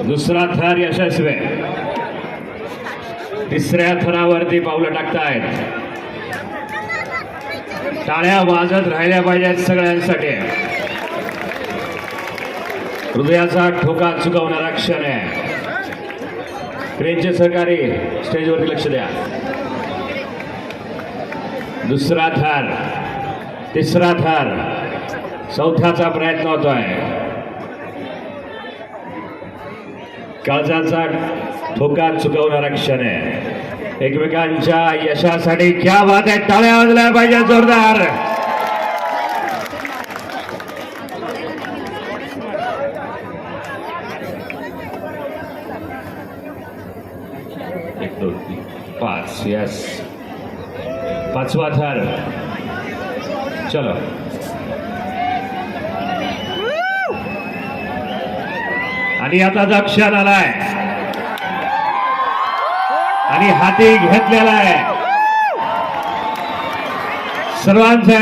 दुसरा थर यशस्वी, तिसऱ्या थरावरती पावलं टाकतायत. टाळ्या वाजत राहिल्या पाहिजेत सगळ्यांसाठी. हृदयाचा ठोका चुकवणारा क्षण आहे. क्रेनचे सहकारी स्टेजवरती लक्ष द्या. दुसरा थर, तिसरा थर, चौथ्याचा प्रयत्न होतोय. काळजाचा ठोका चुकवणारा क्षण आहे. एकमेकांच्या यशासाठी क्या बात आहे. टाळ्या वाजल्या पाहिजे जोरदार. एक, दोन, तीन, पाच. यस, पाचवा थर. चलो. आणि आता क्षण आलाय आणि हाती घेतलेला आहे. सर्वांचा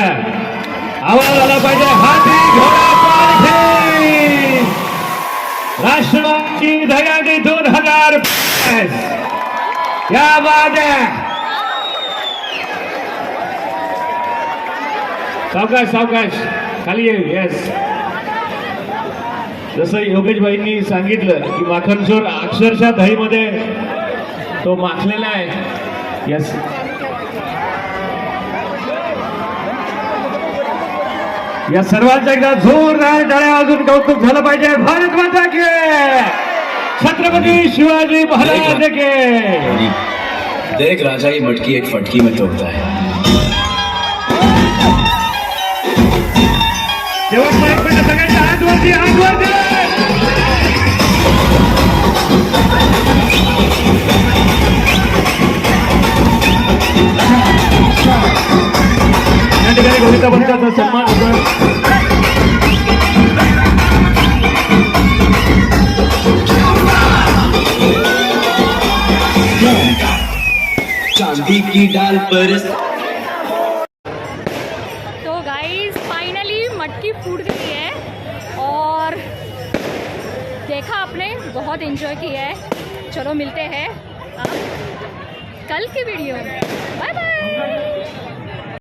आवाज आला पाहिजे. हाती घोडा पालखी राष्ट्रवादी धगाडी 2025. क्या बात है. सावकाश सावकाश खाली ये. येस, जसं योगेशभाईंनी सांगितलं की माखनचोर अक्षरशः दहीमध्ये तो माखलेला आहे. यस, या सर्वांचा एकदा जोरदार टाळ्या वाजून कौतुक झालं पाहिजे. भारत माता के, छत्रपती शिवाजी महाराज के. देख राजा ही मटकी एक फटकी में तोड़ता है. सगळ्यांच्या हातवरती हातवरती. या ठिकाणी गोविंदाबंताचा सन्मान होतो. चांदी की डाल पर. तो गाइस फाइनली मटकी फूट गई है और देखा आपने, बहुत एंजॉय किया है. चलो मिलते हैं आप कल की वीडियो में. Bye bye.